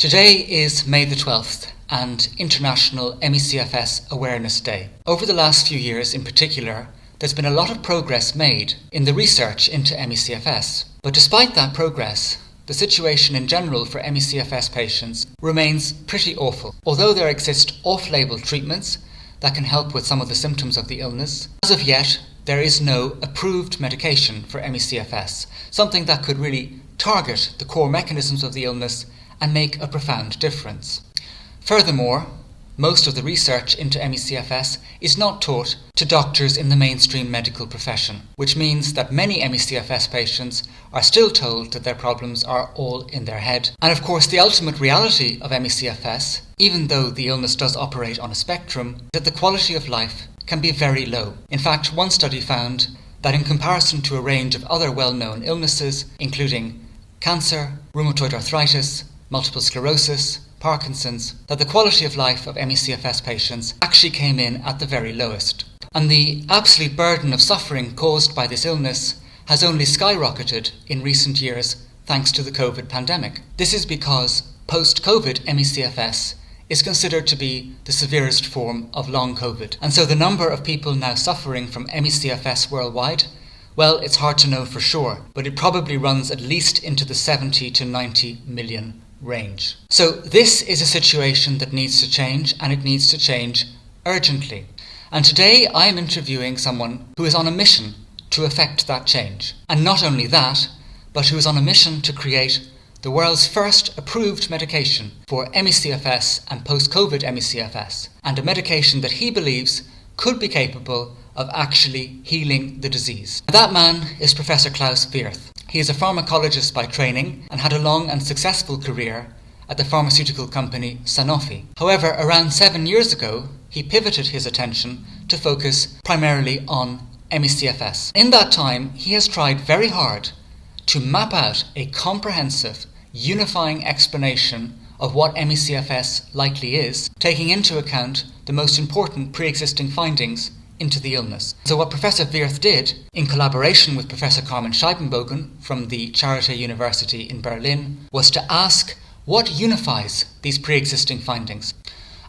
Today is May the 12th and International ME-CFS Awareness Day. Over the last few years in particular, there's been a lot of progress made in the research into ME-CFS. But despite that progress, the situation in general for ME-CFS patients remains pretty awful. Although there exist off-label treatments that can help with some of the symptoms of the illness, as of yet, there is no approved medication for ME-CFS, something that could really target the core mechanisms of the illness and make a profound difference. Furthermore, most of the research into ME-CFS is not taught to doctors in the mainstream medical profession, which means that many ME-CFS patients are still told that their problems are all in their head. And of course, the ultimate reality of ME-CFS, even though the illness does operate on a spectrum, is that the quality of life can be very low. In fact, one study found that in comparison to a range of other well-known illnesses, including cancer, rheumatoid arthritis, multiple sclerosis, Parkinson's, that the quality of life of ME-CFS patients actually came in at the very lowest. And the absolute burden of suffering caused by this illness has only skyrocketed in recent years thanks to the COVID pandemic. This is because post-COVID ME-CFS is considered to be the severest form of long COVID. And so the number of people now suffering from ME-CFS worldwide, well, it's hard to know for sure, but it probably runs at least into the 70 to 90 million range. So this is a situation that needs to change, and it needs to change urgently. And today I am interviewing someone who is on a mission to effect that change. And not only that, but who is on a mission to create the world's first approved medication for ME-CFS and post-COVID ME-CFS, and a medication that he believes could be capable of actually healing the disease. That man is Professor Klaus Wirth. He is a pharmacologist by training and had a long and successful career at the pharmaceutical company Sanofi. However, around 7 years ago, he pivoted his attention to focus primarily on ME-CFS. In that time, he has tried very hard to map out a comprehensive, unifying explanation of what ME-CFS likely is, taking into account the most important pre-existing findings into the illness. So what Professor Wirth did, in collaboration with Professor Carmen Scheibenbogen from the Charité University in Berlin, was to ask what unifies these pre-existing findings.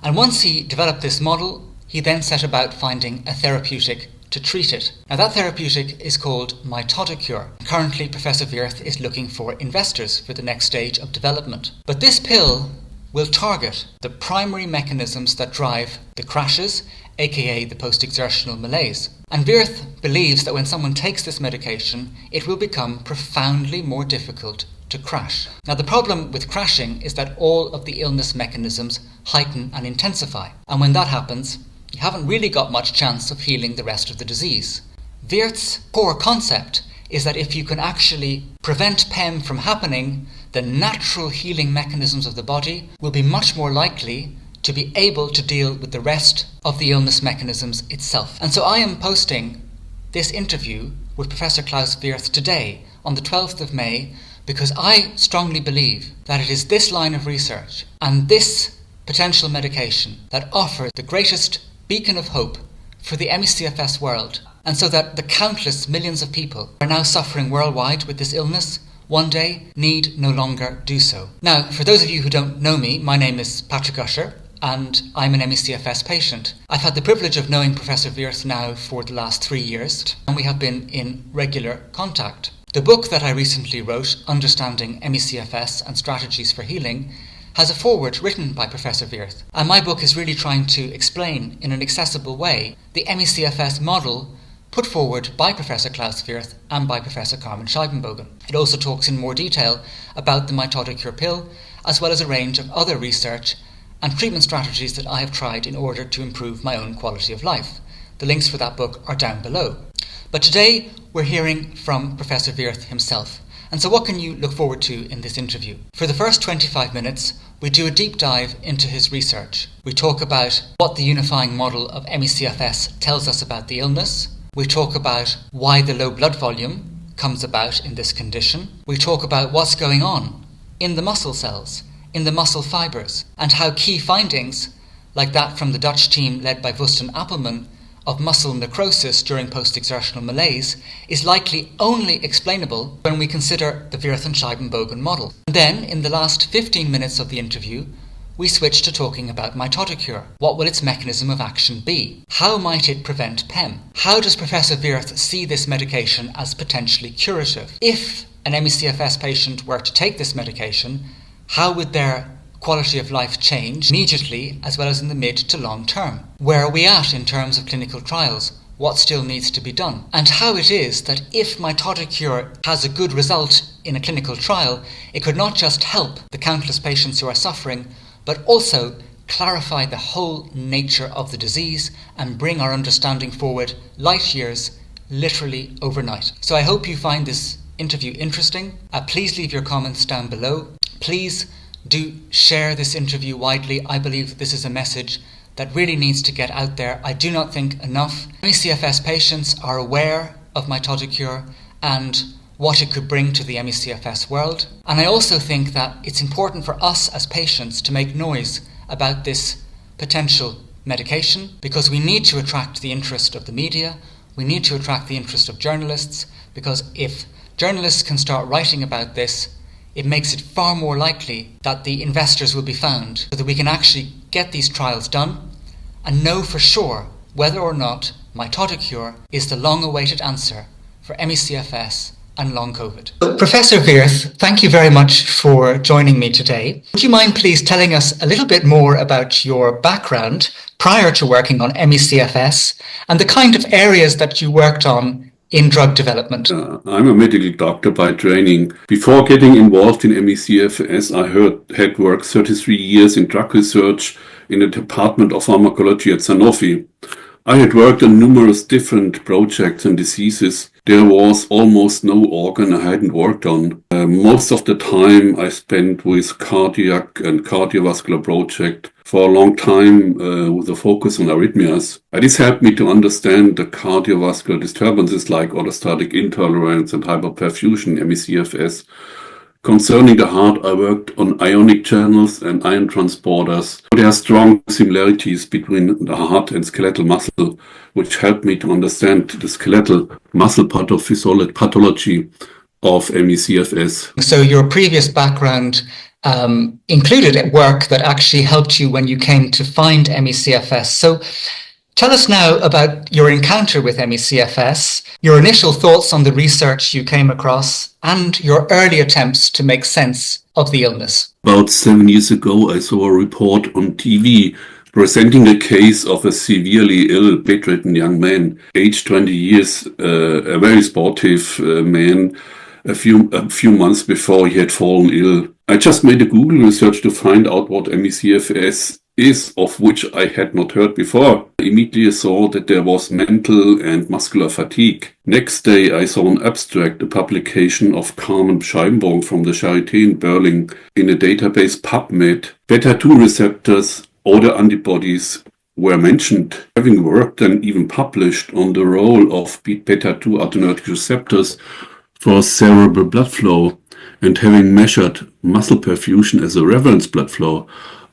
And once he developed this model, he then set about finding a therapeutic to treat it. Now that therapeutic is called Mitodicure. Currently, Professor Wirth is looking for investors for the next stage of development. But this pill will target the primary mechanisms that drive the crashes, aka the post-exertional malaise. And Wirth believes that when someone takes this medication, it will become profoundly more difficult to crash. Now the problem with crashing is that all of the illness mechanisms heighten and intensify. And when that happens, you haven't really got much chance of healing the rest of the disease. Wirth's core concept is that if you can actually prevent PEM from happening, the natural healing mechanisms of the body will be much more likely to be able to deal with the rest of the illness mechanisms itself. And so I am posting this interview with Professor Klaus Wirth today on the 12th of May because I strongly believe that it is this line of research and this potential medication that offer the greatest beacon of hope for the ME-CFS world, and so that the countless millions of people who are now suffering worldwide with this illness one day need no longer do so. Now, for those of you who don't know me, my name is Patrick Usher, and I'm an ME-CFS patient. I've had the privilege of knowing Professor Wirth now for the last 3 years, and we have been in regular contact. The book that I recently wrote, Understanding ME-CFS and Strategies for Healing, has a foreword written by Professor Wirth, and my book is really trying to explain in an accessible way the ME-CFS model put forward by Professor Klaus Wirth and by Professor Carmen Scheibenbogen. It also talks in more detail about the Mitodicure pill, as well as a range of other research and treatment strategies that I have tried in order to improve my own quality of life. The links for that book are down below. But today we're hearing from Professor Wirth himself. And so what can you look forward to in this interview? For the first 25 minutes, we do a deep dive into his research. We talk about what the unifying model of ME-CFS tells us about the illness. We talk about why the low blood volume comes about in this condition. We talk about what's going on in the muscle cells, in the muscle fibers, and how key findings, like that from the Dutch team led by Woesten Appelman, of muscle necrosis during post-exertional malaise is likely only explainable when we consider the Wirth and Scheibenbogen model. And then, in the last 15 minutes of the interview, we switch to talking about Mitodicure. What will its mechanism of action be? How might it prevent PEM? How does Professor Wirth see this medication as potentially curative? If an ME-CFS patient were to take this medication, how would their quality of life change immediately as well as in the mid to long term? Where are we at in terms of clinical trials? What still needs to be done? And how it is that if Mitodicure has a good result in a clinical trial, it could not just help the countless patients who are suffering, but also clarify the whole nature of the disease and bring our understanding forward light years, literally overnight. So I hope you find this interview interesting. Please leave your comments down below. Please do share this interview widely. I believe that this is a message that really needs to get out there. I do not think enough ME-CFS patients are aware of Mitodicure and what it could bring to the ME-CFS world. And I also think that it's important for us as patients to make noise about this potential medication, because we need to attract the interest of the media, we need to attract the interest of journalists, because if journalists can start writing about this, it makes it far more likely that the investors will be found, so that we can actually get these trials done and know for sure whether or not Mitodicure is the long-awaited answer for ME-CFS and Long Covid. Professor Wirth, thank you very much for joining me today. Would you mind please telling us a little bit more about your background prior to working on ME-CFS and the kind of areas that you worked on in drug development? I'm a medical doctor by training. Before getting involved in ME-CFS, I had worked 33 years in drug research in the Department of Pharmacology at Sanofi. I had worked on numerous different projects and diseases. There was almost no organ I hadn't worked on. Most of the time I spent with cardiac and cardiovascular project for a long time with a focus on arrhythmias. This helped me to understand the cardiovascular disturbances like orthostatic intolerance and hyperperfusion, ME-CFS. Concerning the heart, I worked on ionic channels and ion transporters. There are strong similarities between the heart and skeletal muscle, which helped me to understand the skeletal muscle pathology of ME-CFS. So your previous background included work that actually helped you when you came to find ME-CFS. So tell us now about your encounter with ME-CFS, your initial thoughts on the research you came across, and your early attempts to make sense of the illness. About 7 years ago, I saw a report on TV presenting the case of a severely ill, bedridden young man, aged 20 years, a very sportive man, a few months before he had fallen ill. I just made a Google research to find out what ME-CFS is, of which I had not heard before. I immediately saw that there was mental and muscular fatigue. Next day I saw an abstract, a publication of Carmen Scheibenbogen from the Charité in Berlin in a database PubMed. Beta-2 receptors or the antibodies were mentioned, having worked and even published on the role of beta-2 adrenergic receptors for cerebral blood flow, and having measured muscle perfusion as a reference blood flow.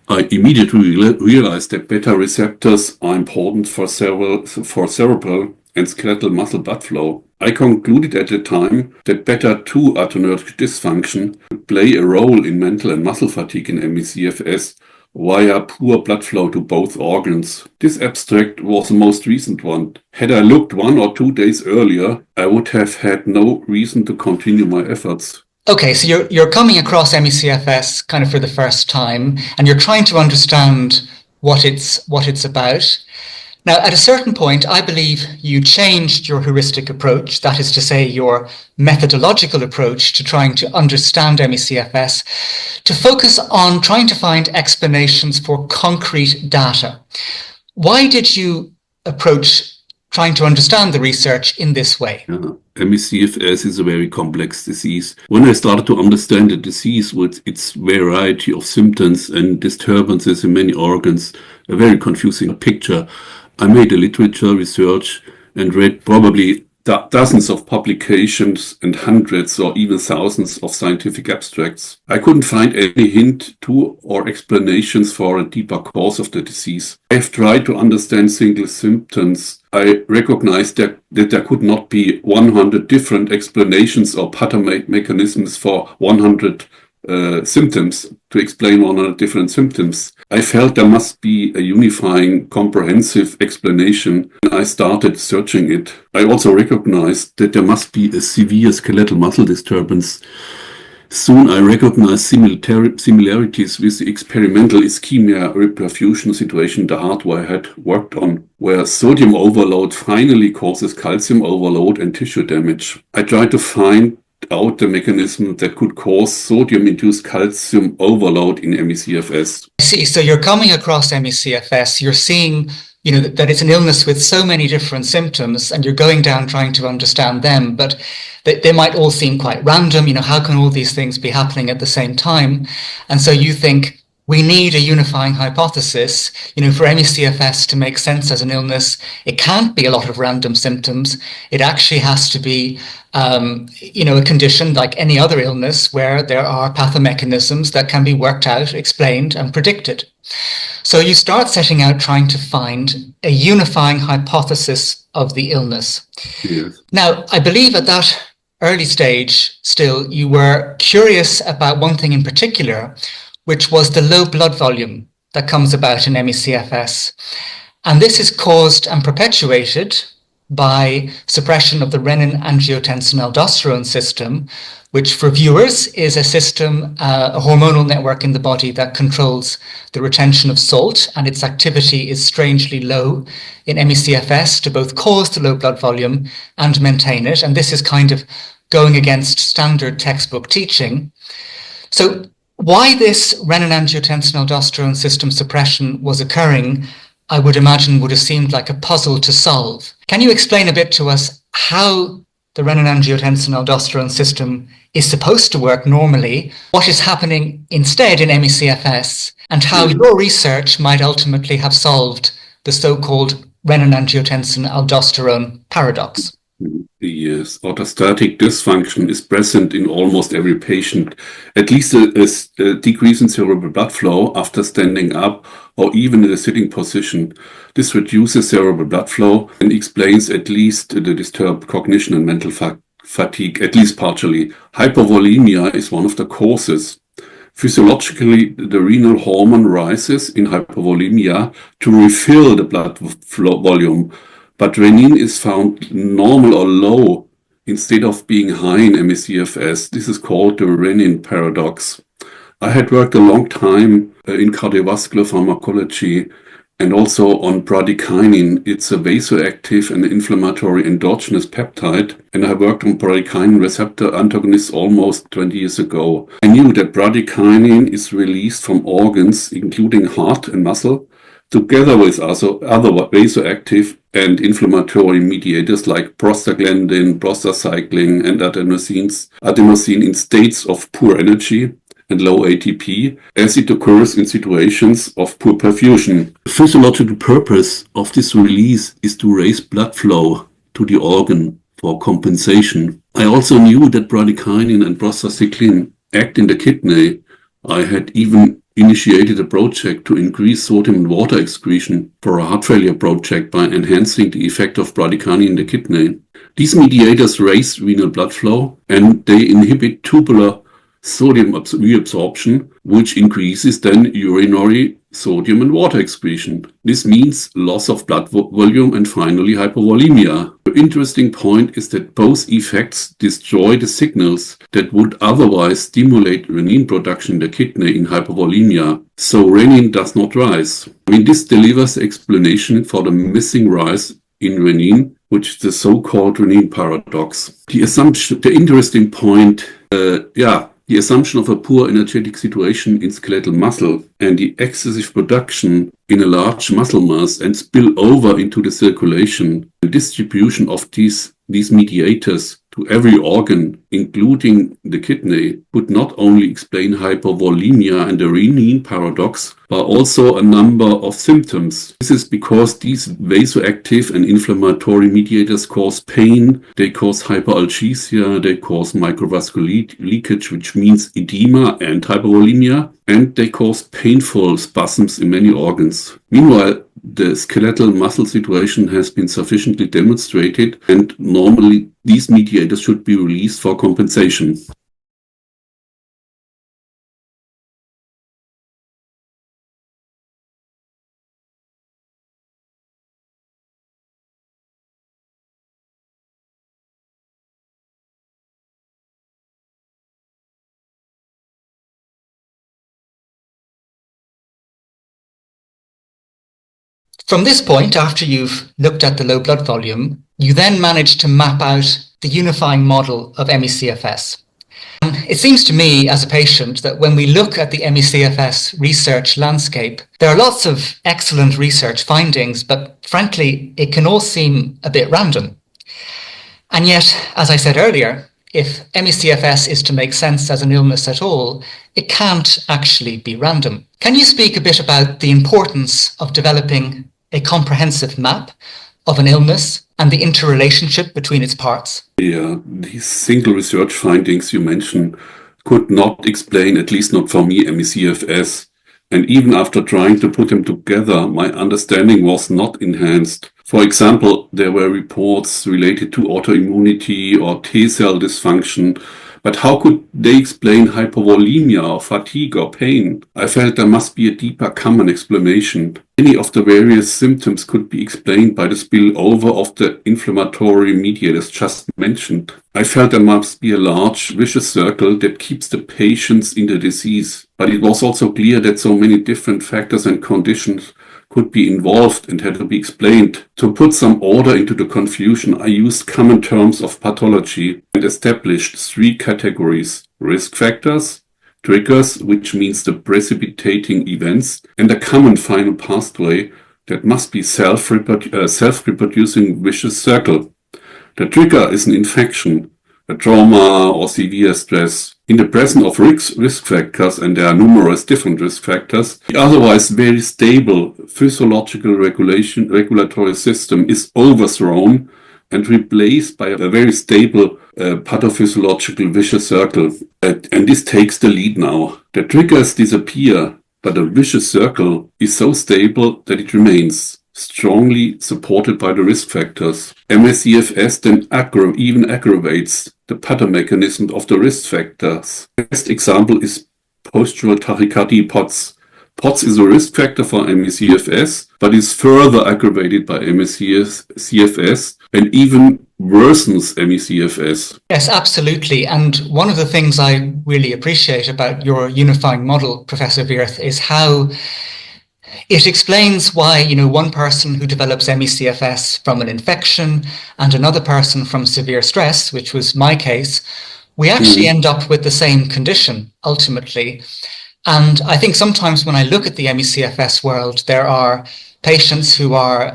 I immediately realized that beta receptors are important for cerebral and skeletal muscle blood flow. I concluded at the time that beta-2 adrenergic dysfunction could play a role in mental and muscle fatigue in ME-CFS via poor blood flow to both organs. This abstract was the most recent one. Had I looked 1 or 2 days earlier, I would have had no reason to continue my efforts. Okay, so you're coming across ME-CFS kind of for the first time, and you're trying to understand what it's about. Now, at a certain point, I believe you changed your heuristic approach, that is to say, your methodological approach to trying to understand ME-CFS, to focus on trying to find explanations for concrete data. Why did you approach trying to understand the research in this way? ME-CFS is a very complex disease. When I started to understand the disease with its variety of symptoms and disturbances in many organs, a very confusing picture, I made a literature research and read probably dozens of publications and hundreds or even thousands of scientific abstracts. I couldn't find any hint to or explanations for a deeper cause of the disease. I have tried to understand single symptoms I recognized that there could not be 100 different explanations or pattern mechanisms for 100 symptoms to explain 100 different symptoms. I felt there must be a unifying, comprehensive explanation, and I started searching it. I also recognized that there must be a severe skeletal muscle disturbance. Soon I recognized similarities with the experimental ischemia reperfusion situation the heart where I had worked on, where sodium overload finally causes calcium overload and tissue damage. I tried to find out the mechanism that could cause sodium-induced calcium overload in ME-CFS. I see. So you're coming across ME-CFS, you're seeing that it's an illness with so many different symptoms, and you're going down trying to understand them, but they might all seem quite random. How can all these things be happening at the same time? And so you think we need a unifying hypothesis, for ME-CFS to make sense as an illness. It can't be a lot of random symptoms. It actually has to be, a condition like any other illness where there are pathomechanisms that can be worked out, explained, and predicted. So you start setting out trying to find a unifying hypothesis of the illness. Yes. Now, I believe at that early stage still, you were curious about one thing in particular, which was the low blood volume that comes about in ME-CFS. And this is caused and perpetuated by suppression of the renin-angiotensin-aldosterone system, which for viewers is a system, a hormonal network in the body that controls the retention of salt, and its activity is strangely low in ME-CFS to both cause the low blood volume and maintain it. And this is kind of going against standard textbook teaching. So why this renin-angiotensin-aldosterone system suppression was occurring, I would imagine, would have seemed like a puzzle to solve. Can you explain a bit to us how the renin-angiotensin-aldosterone system is supposed to work normally, what is happening instead in ME-CFS, and how your research might ultimately have solved the so-called renin-angiotensin-aldosterone paradox? Yes, orthostatic dysfunction is present in almost every patient. At least a decrease in cerebral blood flow after standing up or even in a sitting position. This reduces cerebral blood flow and explains at least the disturbed cognition and mental fatigue, at least partially. Hypovolemia is one of the causes. Physiologically, the renal hormone rises in hypovolemia to refill the blood volume, but renin is found normal or low instead of being high in ME-CFS. This is called the renin paradox. I had worked a long time in cardiovascular pharmacology and also on bradykinin. It's a vasoactive and inflammatory endogenous peptide, and I worked on bradykinin receptor antagonists almost 20 years ago. I knew that bradykinin is released from organs, including heart and muscle, together with other vasoactive and inflammatory mediators like prostaglandin, prostacyclin, and adenosine in states of poor energy and low ATP, as it occurs in situations of poor perfusion. The physiological purpose of this release is to raise blood flow to the organ for compensation. I also knew that bradykinin and prostacyclin act in the kidney. I had even initiated a project to increase sodium and water excretion for a heart failure project by enhancing the effect of bradykinin in the kidney. These mediators raise renal blood flow and they inhibit tubular sodium reabsorption, which increases then urinary sodium and water excretion. This means loss of blood volume and finally hypovolemia. The interesting point is that both effects destroy the signals that would otherwise stimulate renin production in the kidney in hypovolemia, so renin does not rise. This delivers the explanation for the missing rise in renin, which is the so-called renin paradox. The interesting point, the assumption of a poor energetic situation in skeletal muscle and the excessive production in a large muscle mass and spill over into the circulation, the distribution of these mediators to every organ, including the kidney, would not only explain hypovolemia and the renin paradox, but also a number of symptoms. This is because these vasoactive and inflammatory mediators cause pain, they cause hyperalgesia, they cause microvascular leakage, which means edema and hypovolemia, and they cause painful spasms in many organs. Meanwhile, the skeletal muscle situation has been sufficiently demonstrated, and normally these mediators should be released for compensation. From this point, after you've looked at the low blood volume, you then manage to map out the unifying model of ME-CFS. It seems to me as a patient that when we look at the ME-CFS research landscape, there are lots of excellent research findings, but frankly, it can all seem a bit random. And yet, as I said earlier, if ME-CFS is to make sense as an illness at all, it can't actually be random. Can you speak a bit about the importance of developing a comprehensive map of an illness and the interrelationship between its parts? Yeah, these single research findings you mentioned could not explain, at least not for me, ME-CFS. And even after trying to put them together, my understanding was not enhanced. For example, there were reports related to autoimmunity or T-cell dysfunction, but how could they explain hypovolemia or fatigue or pain? I felt there must be a deeper common explanation. Many of the various symptoms could be explained by the spillover of the inflammatory mediators just mentioned. I felt there must be a large vicious circle that keeps the patients in the disease. But it was also clear that so many different factors and conditions could be involved and had to be explained. To put some order into the confusion, I used common terms of pathology and established 3 categories: risk factors, triggers, which means the precipitating events, and a common final pathway that must be self-reproducing vicious circle. The trigger is an infection, a trauma or severe stress. In the presence of risk factors, and there are numerous different risk factors, the otherwise very stable physiological regulatory system is overthrown and replaced by a very stable pathophysiological vicious circle. And this takes the lead now. The triggers disappear, but the vicious circle is so stable that it remains, strongly supported by the risk factors. ME-CFS then even aggravates the pathomechanism of the risk factors. The best example is postural tachycardia POTS. POTS is a risk factor for ME-CFS, but is further aggravated by ME-CFS and even worsens ME-CFS. Yes, absolutely. And one of the things I really appreciate about your unifying model, Professor Wirth, is how it explains why, one person who develops ME-CFS from an infection and another person from severe stress, which was my case, we actually end up with the same condition ultimately. And I think sometimes when I look at the ME-CFS world, there are patients who are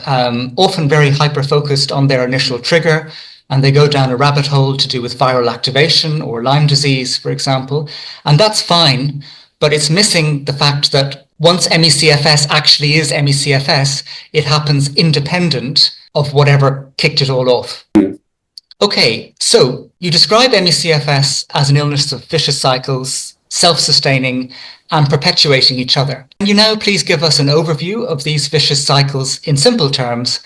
often very hyper-focused on their initial trigger, and they go down a rabbit hole to do with viral activation or Lyme disease, for example. And that's fine, but it's missing the fact that once ME-CFS actually is ME-CFS, it happens independent of whatever kicked it all off. Okay, so you describe ME-CFS as an illness of vicious cycles, self-sustaining, and perpetuating each other. Can you now please give us an overview of these vicious cycles in simple terms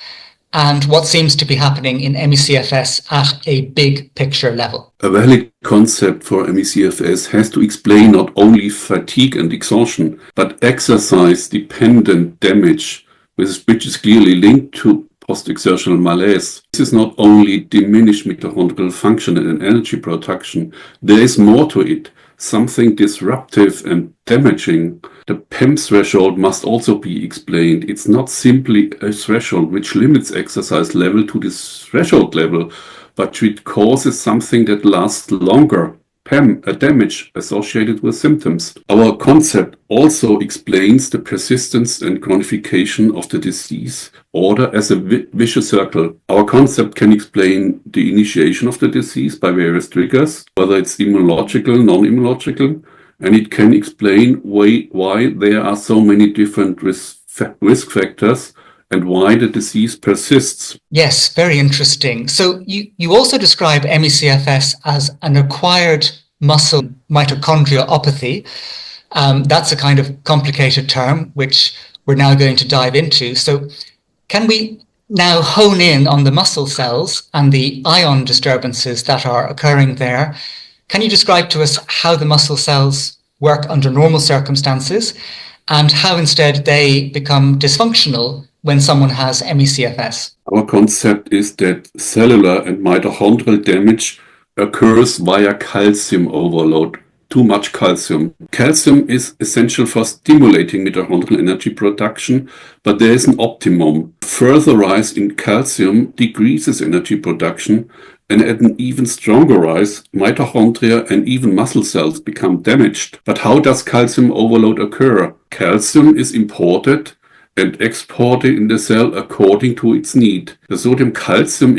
and what seems to be happening in ME-CFS at a big picture level? A valid concept for ME-CFS has to explain not only fatigue and exhaustion, but exercise-dependent damage, which is clearly linked to post-exertional malaise. This is not only diminished mitochondrial function and energy production, there is more to it, something disruptive and damaging. The PEMS threshold must also be explained. It's not simply a threshold which limits exercise level to this threshold level, but it causes something that lasts longer. PEM, a damage associated with symptoms. Our concept also explains the persistence and chronification of the disease order as a vicious circle. Our concept can explain the initiation of the disease by various triggers, whether it's immunological, non-immunological, and it can explain why there are so many different risk factors and why the disease persists. Yes, very interesting. So you also describe ME-CFS as an acquired muscle mitochondrial apathy. That's a kind of complicated term, which we're now going to dive into. So can we now hone in on the muscle cells and the ion disturbances that are occurring there? Can you describe to us how the muscle cells work under normal circumstances and how instead they become dysfunctional when someone has ME-CFS? Our concept is that cellular and mitochondrial damage occurs via calcium overload. Too much calcium. Calcium is essential for stimulating mitochondrial energy production, but there is an optimum. Further rise in calcium decreases energy production, and at an even stronger rise, mitochondria and even muscle cells become damaged. But how does calcium overload occur? Calcium is imported and exported in the cell according to its need. The sodium calcium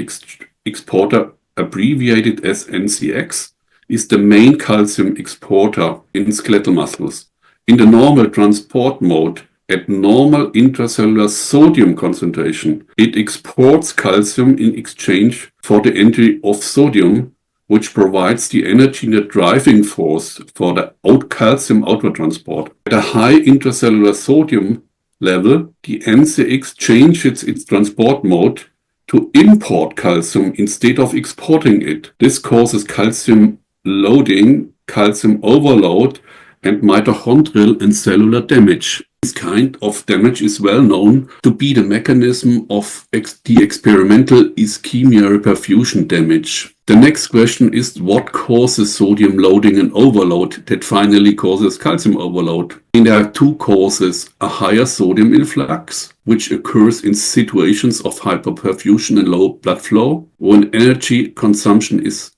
exporter, abbreviated as NCX, is the main calcium exporter in skeletal muscles. In the normal transport mode, at normal intracellular sodium concentration, it exports calcium in exchange for the entry of sodium, which provides the energy and the driving force for the calcium outward transport. At a high intracellular sodium level, the NCX changes its transport mode to import calcium instead of exporting it. This causes calcium loading, calcium overload, and mitochondrial and cellular damage. This kind of damage is well known to be the mechanism of the experimental ischemia reperfusion damage. The next question is what causes sodium loading and overload that finally causes calcium overload? And there are two causes: a higher sodium influx, which occurs in situations of hyperperfusion and low blood flow, when energy consumption is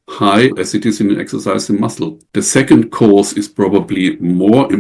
high as it is in an exercise in muscle. The second cause is probably even more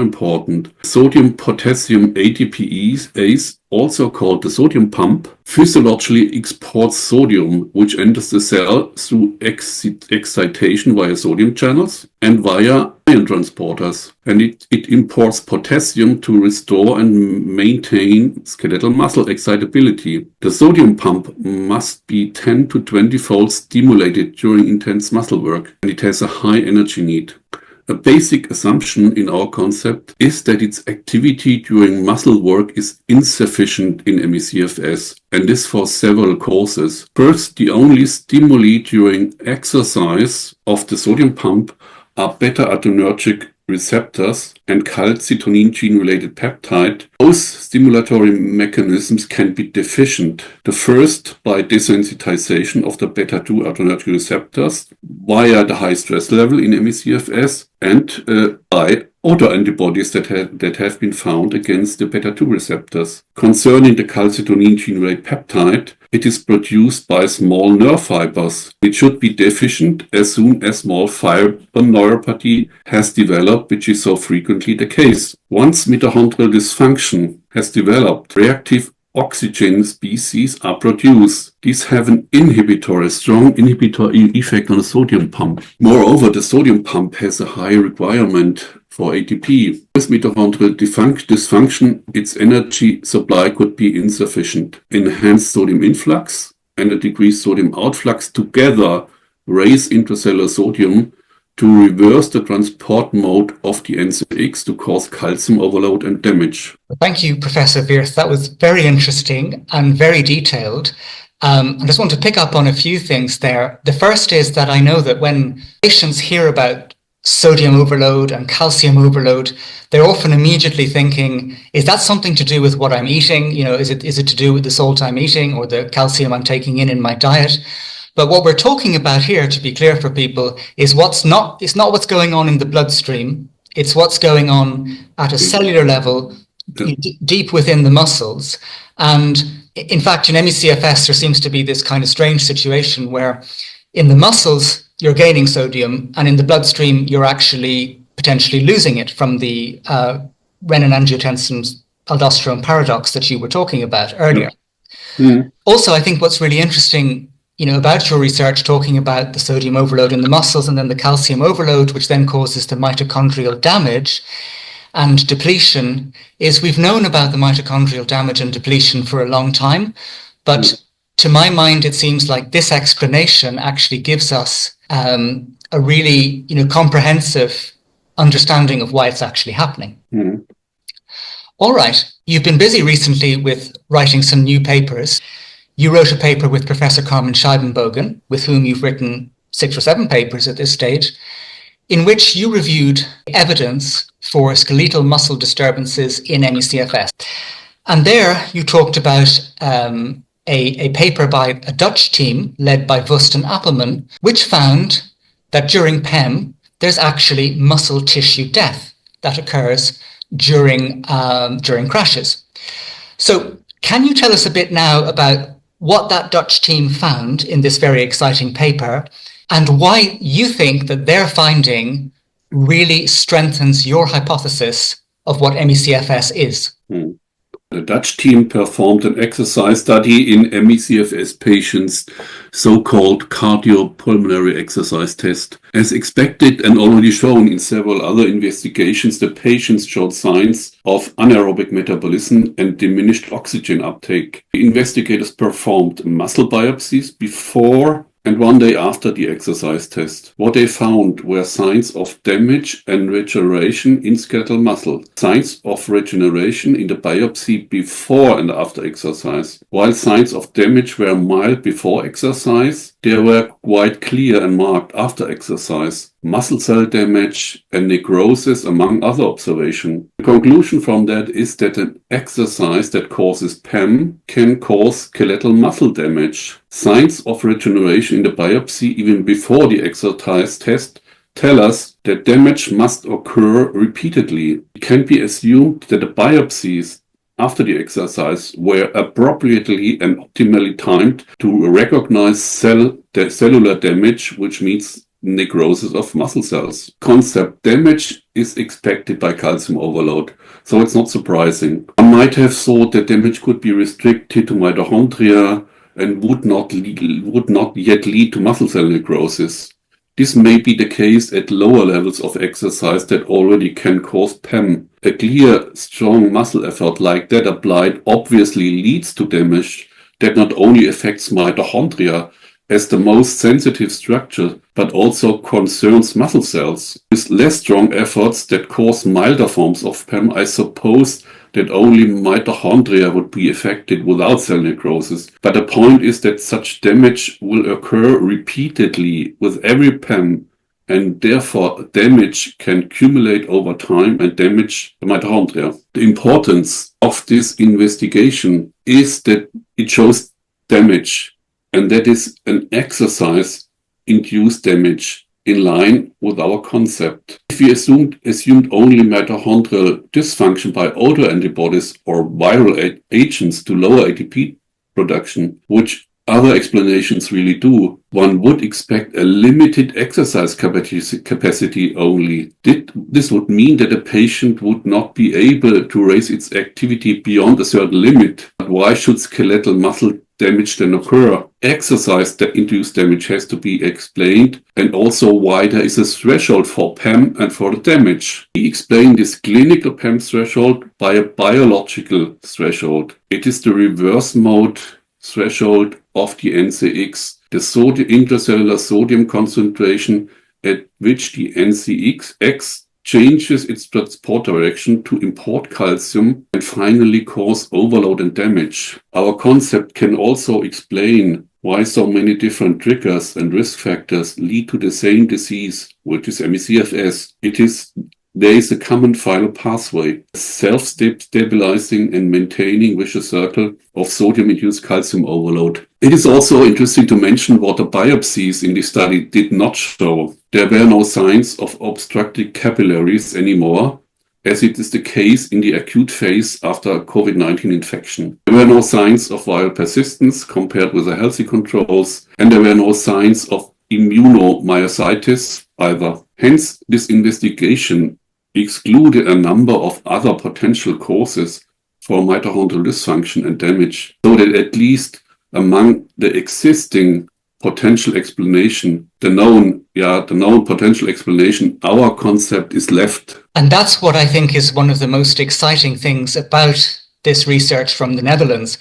important. Sodium potassium ATPase, also called the sodium pump, physiologically exports sodium, which enters the cell through excitation via sodium channels and via ion transporters. And it imports potassium to restore and maintain skeletal muscle excitability. The sodium pump must be 10 to 20-fold stimulated during intense muscle work, and it has a high energy need. A basic assumption in our concept is that its activity during muscle work is insufficient in ME-CFS, and this for several causes. First, the only stimuli during exercise of the sodium pump are beta-adrenergic receptors and calcitonin gene-related peptide. Both stimulatory mechanisms can be deficient. The first by desensitization of the beta-2 adrenergic receptors via the high stress level in ME-CFS, and by autoantibodies that have been found against the beta-2 receptors. Concerning the calcitonin gene-related peptide, it is produced by small nerve fibers. It should be deficient as soon as small fiber neuropathy has developed, which is so frequently the case. Once mitochondrial dysfunction has developed, reactive oxygen species are produced. These have a strong inhibitory effect on the sodium pump. Moreover, the sodium pump has a high requirement for ATP. With mitochondrial dysfunction, its energy supply could be insufficient. Enhanced sodium influx and a decreased sodium outflux together raise intracellular sodium to reverse the transport mode of the NCX to cause calcium overload and damage. Thank you, Professor Wirth. That was very interesting and very detailed. I just want to pick up on a few things there. The first is that I know that when patients hear about sodium overload and calcium overload, they're often immediately thinking, is that something to do with what I'm eating? Is it to do with the salt I'm eating or the calcium I'm taking in my diet? But what we're talking about here, to be clear for people, is it's not what's going on in the bloodstream. It's what's going on at a cellular level, deep within the muscles. And in fact, in ME-CFS, there seems to be this kind of strange situation where in the muscles, you're gaining sodium, and in the bloodstream, you're actually potentially losing it from the renin-angiotensin-aldosterone paradox that you were talking about earlier. Mm. Also, I think what's really interesting about your research, talking about the sodium overload in the muscles and then the calcium overload, which then causes the mitochondrial damage and depletion, is we've known about the mitochondrial damage and depletion for a long time. But to my mind, it seems like this explanation actually gives us a really comprehensive understanding of why it's actually happening. Mm. All right, you've been busy recently with writing some new papers. You wrote a paper with Professor Carmen Scheibenbogen, with whom you've written 6 or 7 papers at this stage, in which you reviewed evidence for skeletal muscle disturbances in ME-CFS. And there you talked about a paper by a Dutch team led by Wust and Appelman, which found that during PEM, there's actually muscle tissue death that occurs during crashes. So can you tell us a bit now about what that Dutch team found in this very exciting paper and why you think that their finding really strengthens your hypothesis of what ME-CFS is? The Dutch team performed an exercise study in ME-CFS patients, so-called cardiopulmonary exercise test. As expected and already shown in several other investigations, the patients showed signs of anaerobic metabolism and diminished oxygen uptake. The investigators performed muscle biopsies before and 1 day after the exercise test. What they found were signs of damage and regeneration in skeletal muscle, signs of regeneration in the biopsy before and after exercise. While signs of damage were mild before exercise, they were quite clear and marked after exercise. Muscle cell damage and necrosis among other observations. The conclusion from that is that an exercise that causes PEM can cause skeletal muscle damage. Signs of regeneration in the biopsy even before the exercise test tell us that damage must occur repeatedly. It can be assumed that the biopsies after the exercise were appropriately and optimally timed to recognize cellular damage, which means necrosis of muscle cells. Concept damage is expected by calcium overload, so it's not surprising. One might have thought that damage could be restricted to mitochondria and would not yet lead to muscle cell necrosis. This may be the case at lower levels of exercise that already can cause PEM. A clear, strong muscle effort like that applied obviously leads to damage that not only affects mitochondria as the most sensitive structure, but also concerns muscle cells. With less strong efforts that cause milder forms of PEM, I suppose that only mitochondria would be affected without cell necrosis. But the point is that such damage will occur repeatedly with every PEM, and therefore damage can accumulate over time and damage the mitochondria. The importance of this investigation is that it shows damage, and that is an exercise-induced damage in line with our concept. If we assumed only mitochondrial dysfunction by autoantibodies or viral agents to lower ATP production, which other explanations really do, one would expect a limited exercise capacity only. This would mean that a patient would not be able to raise its activity beyond a certain limit. But why should skeletal muscle damage then occur? Exercise-induced damage has to be explained, and also why there is a threshold for PEM and for the damage. We explain this clinical PEM threshold by a biological threshold. It is the reverse mode threshold of the NCX, the intracellular sodium concentration at which the NCX changes its transport direction to import calcium and finally cause overload and damage. Our concept can also explain why so many different triggers and risk factors lead to the same disease, which is ME-CFS. There is a common final pathway, self-stabilizing and maintaining vicious circle of sodium-induced calcium overload. It is also interesting to mention what the biopsies in this study did not show. There were no signs of obstructed capillaries anymore, as it is the case in the acute phase after COVID-19 infection. There were no signs of viral persistence compared with the healthy controls, and there were no signs of immunomyositis either. Hence, this investigation excluded a number of other potential causes for mitochondrial dysfunction and damage, so that at least among the existing potential explanation, the known potential explanation, our concept is left. And that's what I think is one of the most exciting things about this research from the Netherlands,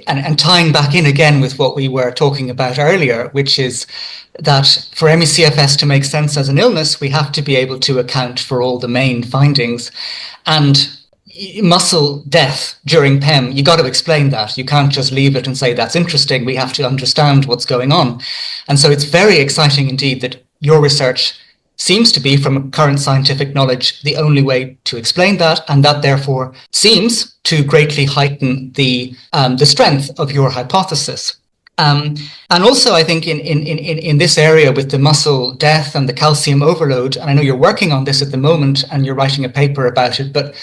and tying back in again with what we were talking about earlier, which is that for ME-CFS to make sense as an illness, we have to be able to account for all the main findings. And muscle death during PEM, you got to explain that. You can't just leave it and say that's interesting. We have to understand what's going on. And so it's very exciting indeed that your research seems to be, from current scientific knowledge, the only way to explain that, and that therefore seems to greatly heighten the strength of your hypothesis. And also, I think in this area with the muscle death and the calcium overload, and I know you're working on this at the moment and you're writing a paper about it, but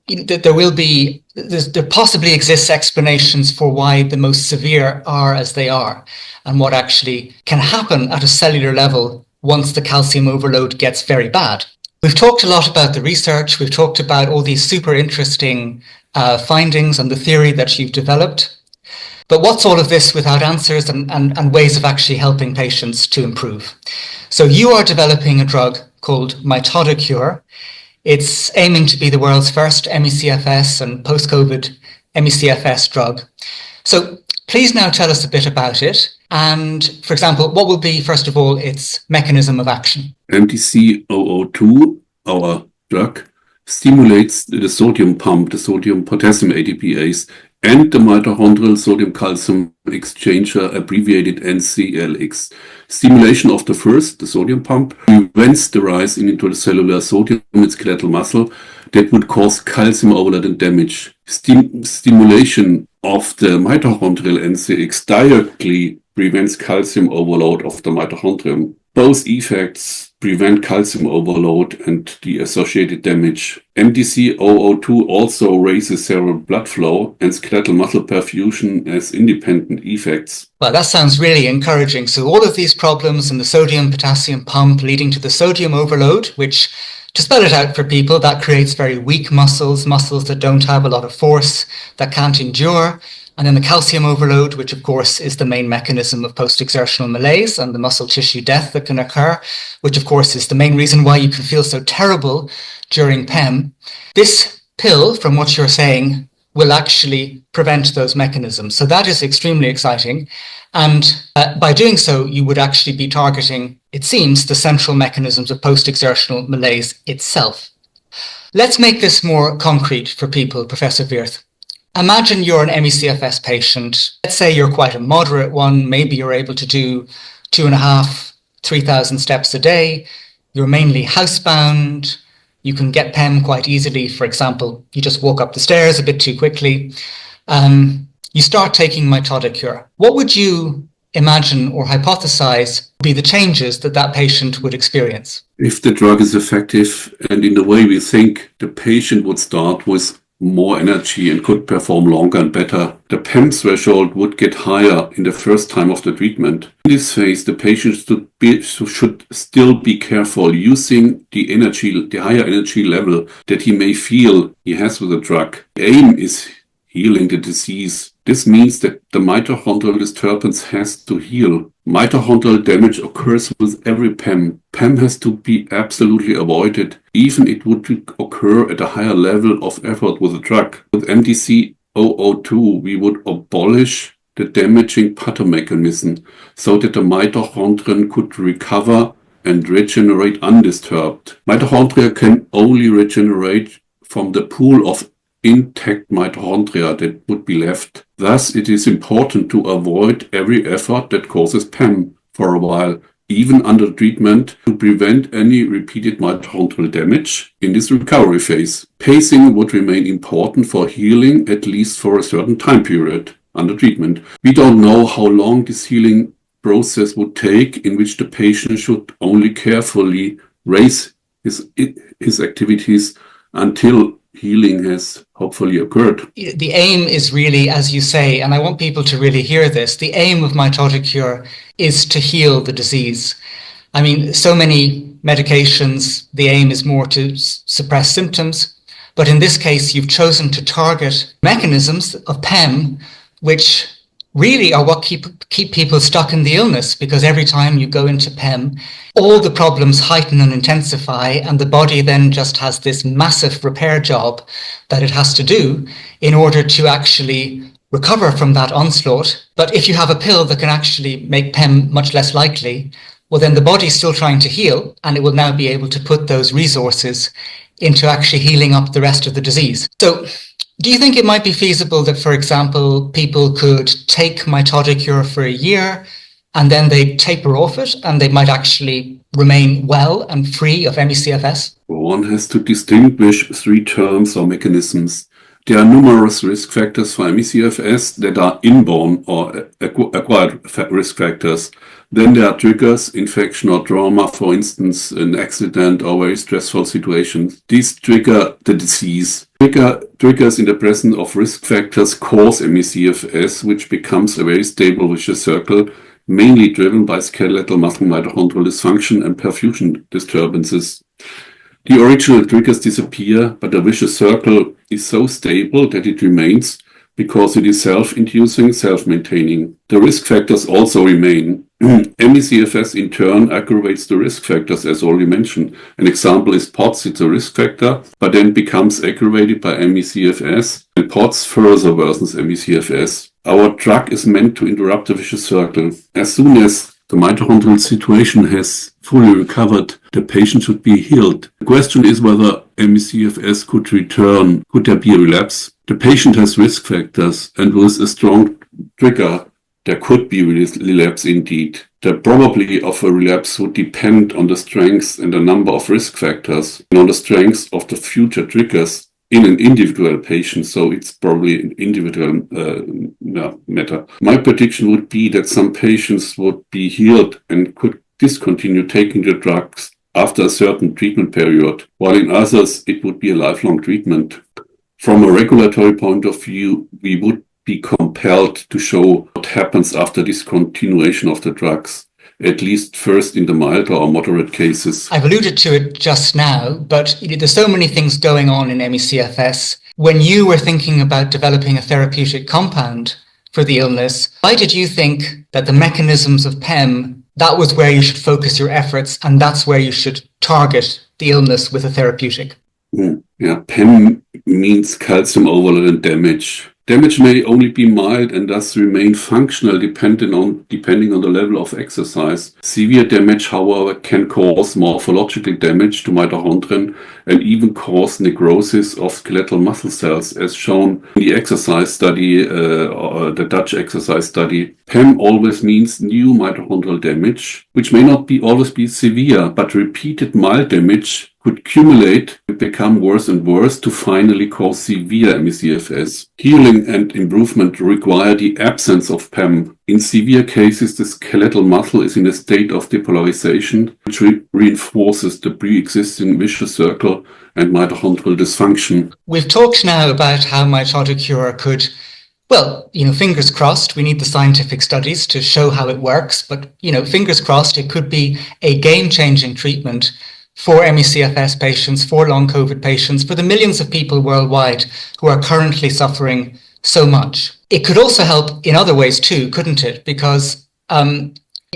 there possibly exists explanations for why the most severe are as they are, and what actually can happen at a cellular level once the calcium overload gets very bad. We've talked a lot about the research. We've talked about all these super interesting findings and the theory that you've developed. But what's all of this without answers and ways of actually helping patients to improve? So you are developing a drug called Mitodicure. It's aiming to be the world's first ME-CFS and post-COVID ME-CFS drug. So please now tell us a bit about it. And, for example, what will be, first of all, its mechanism of action? MTC-002, our drug, stimulates the sodium pump, the sodium-potassium ATPase, and the mitochondrial sodium-calcium exchanger, abbreviated NCLX. Stimulation of the first, the sodium pump, prevents the rise into the cellular sodium in skeletal muscle that would cause calcium overload and damage. Stimulation of the mitochondrial NCX directly prevents calcium overload of the mitochondrium. Both effects prevent calcium overload and the associated damage. MTC-002 also raises cerebral blood flow and skeletal muscle perfusion as independent effects. Well, that sounds really encouraging. So all of these problems in the sodium-potassium pump leading to the sodium overload, which, to spell it out for people, that creates very weak muscles that don't have a lot of force, that can't endure. And then the calcium overload, which of course is the main mechanism of post-exertional malaise and the muscle tissue death that can occur, which of course is the main reason why you can feel so terrible during PEM. This pill, from what you're saying, will actually prevent those mechanisms. So that is extremely exciting. And by doing so, you would actually be targeting, it seems, the central mechanisms of post-exertional malaise itself. Let's make this more concrete for people, Professor Wirth. Imagine you're an ME-CFS patient. Let's say you're quite a moderate one. Maybe you're able to do 2,500, 3,000 steps a day. You're mainly housebound. You can get PEM quite easily. For example, you just walk up the stairs a bit too quickly. You start taking Mitodicure. What would you imagine or hypothesize would be the changes that patient would experience? If the drug is effective and in the way we think, the patient would start with more energy and could perform longer and better. The PEM threshold would get higher in the first time of the treatment. In this phase, the patient should still be careful using the higher energy level that he may feel he has with the drug. The aim is healing the disease. This means that the mitochondrial disturbance has to heal. Mitochondrial damage occurs with every PEM. PEM has to be absolutely avoided, even it would occur at a higher level of effort with the drug. With MTC-002, we would abolish the damaging pathomechanism so that the mitochondrion could recover and regenerate undisturbed. Mitochondria can only regenerate from the pool of intact mitochondria that would be left. Thus, it is important to avoid every effort that causes PEM for a while, even under treatment, to prevent any repeated mitochondrial damage in this recovery phase. Pacing would remain important for healing, at least for a certain time period under treatment. We don't know how long this healing process would take, in which the patient should only carefully raise his activities until healing has hopefully occurred. The aim is really, as you say, and I want people to really hear this, the aim of Mitodicure is to heal the disease. I mean, so many medications, the aim is more to suppress symptoms, but in this case, you've chosen to target mechanisms of PEM, which really are what keep people stuck in the illness, because every time you go into PEM, all the problems heighten and intensify, and the body then just has this massive repair job that it has to do in order to actually recover from that onslaught. But if you have a pill that can actually make PEM much less likely, well, then the body's still trying to heal, and it will now be able to put those resources into actually healing up the rest of the disease. So do you think it might be feasible that, for example, people could take Mitodicure for a year and then they taper off it and they might actually remain well and free of ME-CFS? One has to distinguish three terms or mechanisms. There are numerous risk factors for ME-CFS that are inborn or acquired risk factors. Then there are triggers, infection or trauma, for instance, an accident or very stressful situations. These trigger the disease. Triggers in the presence of risk factors cause ME-CFS, which becomes a very stable vicious circle, mainly driven by skeletal muscle mitochondrial dysfunction and perfusion disturbances. The original triggers disappear, but the vicious circle is so stable that it remains because it is self-inducing, self-maintaining. The risk factors also remain. ME-CFS in turn aggravates the risk factors, as already mentioned. An example is POTS. It's a risk factor, but then becomes aggravated by ME-CFS, and POTS further worsens ME-CFS. Our drug is meant to interrupt the vicious circle. As soon as the mitochondrial situation has fully recovered, the patient should be healed. The question is whether ME-CFS could return. Could there be a relapse? The patient has risk factors, and with a strong trigger, there could be relapse indeed. The probability of a relapse would depend on the strength and the number of risk factors, and on the strength of the future triggers in an individual patient, so it's probably an individual matter. My prediction would be that some patients would be healed and could discontinue taking the drugs after a certain treatment period, while in others it would be a lifelong treatment. From a regulatory point of view, we would be compelled to show what happens after discontinuation of the drugs, at least first in the milder or moderate cases. I've alluded to it just now, but there's so many things going on in ME-CFS. When you were thinking about developing a therapeutic compound for the illness, why did you think that the mechanisms of PEM, that was where you should focus your efforts and that's where you should target the illness with a therapeutic? Yeah, PEM means calcium overload and damage. Damage may only be mild and thus remain functional depending on the level of exercise. Severe damage, however, can cause morphological damage to mitochondria and even cause necrosis of skeletal muscle cells, as shown in the exercise study, the Dutch exercise study. PEM always means new mitochondrial damage, which may not always be severe, but repeated mild damage could accumulate and become worse and worse to finally cause severe ME-CFS. Healing and improvement require the absence of PEM. In severe cases, the skeletal muscle is in a state of depolarization, which reinforces the pre-existing vicious circle and mitochondrial dysfunction. We've talked now about how Mitodicure could, well, fingers crossed, we need the scientific studies to show how it works, but, fingers crossed, it could be a game-changing treatment for ME-CFS patients, for long COVID patients, for the millions of people worldwide who are currently suffering so much. It could also help in other ways too, couldn't it? Because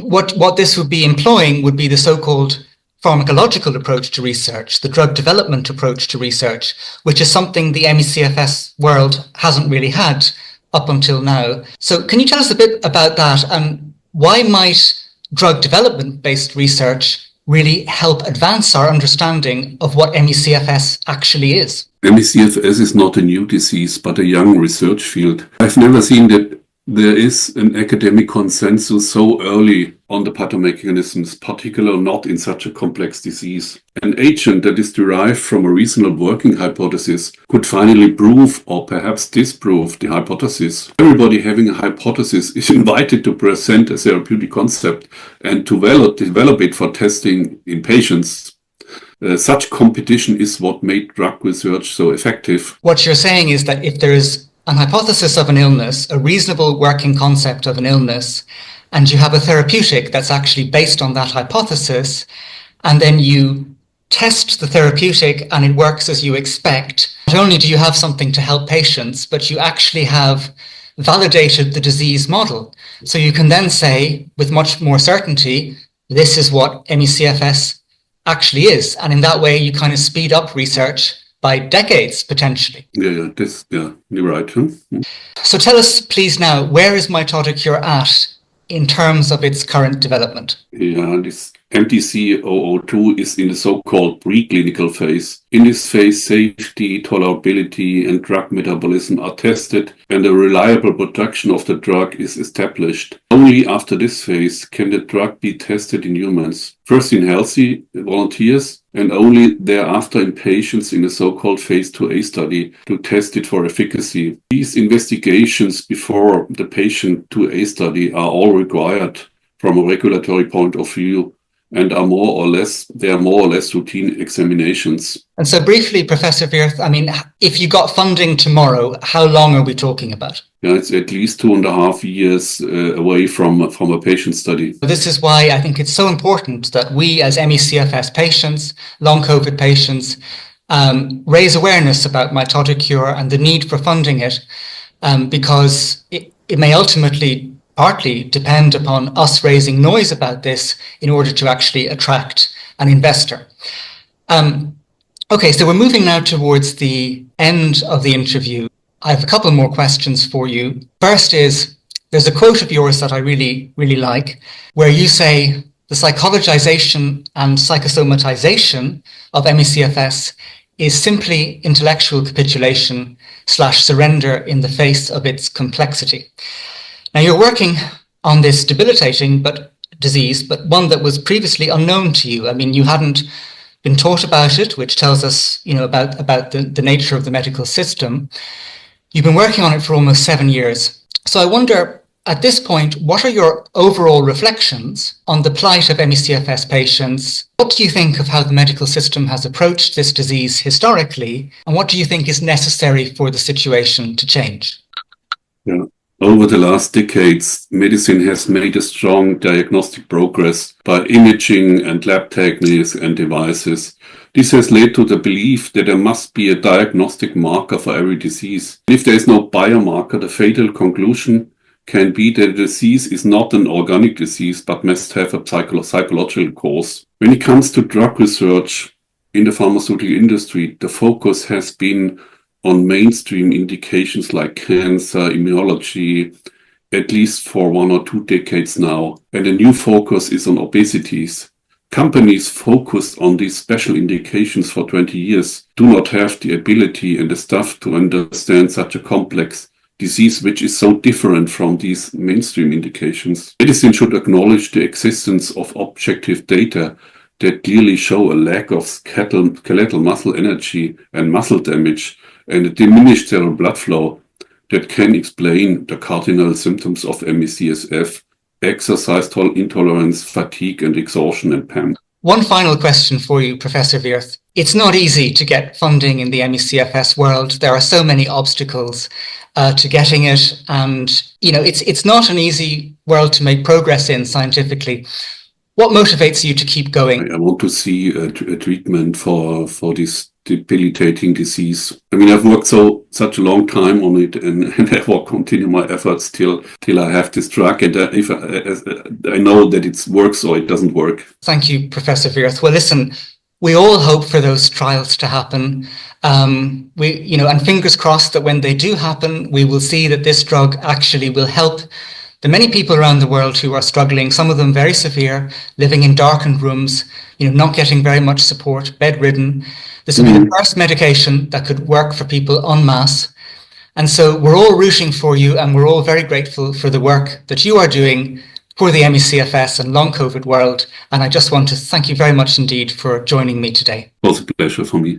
what this would be employing would be the so-called pharmacological approach to research, the drug development approach to research, which is something the ME-CFS world hasn't really had up until now. So can you tell us a bit about that, and why might drug development-based research really help advance our understanding of what ME-CFS actually is? ME-CFS is not a new disease, but a young research field. I've never seen that there is an academic consensus so early on the pathomechanisms, particularly not in such a complex disease. An agent that is derived from a reasonable working hypothesis could finally prove or perhaps disprove the hypothesis. Everybody having a hypothesis is invited to present a therapeutic concept and to develop it for testing in patients. Such competition is what made drug research so effective. What you're saying is that if there is an hypothesis of an illness, a reasonable working concept of an illness, and you have a therapeutic that's actually based on that hypothesis, and then you test the therapeutic and it works as you expect, not only do you have something to help patients, but you actually have validated the disease model. So you can then say with much more certainty, this is what ME-CFS actually is. And in that way, you kind of speed up research by decades, potentially. Yeah, you're right. Huh? So tell us, please, now, where is Mitodicure at in terms of its current development? Yeah, this MTC-002 is in the so-called preclinical phase. In this phase, safety, tolerability, and drug metabolism are tested, and a reliable production of the drug is established. Only after this phase can the drug be tested in humans, first in healthy volunteers, and only thereafter in patients in a so-called phase 2A study to test it for efficacy. These investigations before the patient 2A study are all required from a regulatory point of view, and are more or less routine examinations. And so briefly, Professor Wirth, I mean, if you got funding tomorrow, how long are we talking about? Yeah, it's at least 2.5 years away from a patient study. This is why I think it's so important that we as ME-CFS patients, long COVID patients, raise awareness about Mitodicure and the need for funding it, because it may ultimately partly depend upon us raising noise about this in order to actually attract an investor. Okay, so we're moving now towards the end of the interview. I have a couple more questions for you. First is, there's a quote of yours that I really, really like, where you say, the psychologization and psychosomatization of ME-CFS is simply intellectual capitulation / surrender in the face of its complexity. Now, you're working on this debilitating disease, but one that was previously unknown to you. I mean, you hadn't been taught about it, which tells us, about the nature of the medical system. You've been working on it for almost 7 years. So I wonder, at this point, what are your overall reflections on the plight of ME-CFS patients? What do you think of how the medical system has approached this disease historically? And what do you think is necessary for the situation to change? Yeah. Over the last decades, medicine has made a strong diagnostic progress by imaging and lab techniques and devices. This has led to the belief that there must be a diagnostic marker for every disease. If there is no biomarker, the fatal conclusion can be that the disease is not an organic disease, but must have a psychological cause. When it comes to drug research in the pharmaceutical industry, the focus has been on mainstream indications like cancer, immunology, at least for 1 or 2 decades now. And a new focus is on obesities. Companies focused on these special indications for 20 years do not have the ability and the staff to understand such a complex disease, which is so different from these mainstream indications. Medicine should acknowledge the existence of objective data that clearly show a lack of skeletal muscle energy and muscle damage, and a diminished cerebral blood flow that can explain the cardinal symptoms of ME-CFS, exercise intolerance, fatigue and exhaustion, and PAM. One final question for you, Professor Wirth. It's not easy to get funding in the ME-CFS world. There are so many obstacles to getting it, and it's not an easy world to make progress in scientifically. What motivates you to keep going? I want to see a treatment for this debilitating disease. I mean, I've worked such a long time on it, and I will continue my efforts till I have this drug, and if I know that it works or it doesn't work. Thank you, Professor Wirth. Well, listen, we all hope for those trials to happen. And fingers crossed that when they do happen, we will see that this drug actually will help the many people around the world who are struggling, some of them very severe, living in darkened rooms, not getting very much support, bedridden. This will be the first medication that could work for people en masse. And so we're all rooting for you, and we're all very grateful for the work that you are doing for the ME-CFS and long COVID world. And I just want to thank you very much indeed for joining me today. It was a pleasure for me.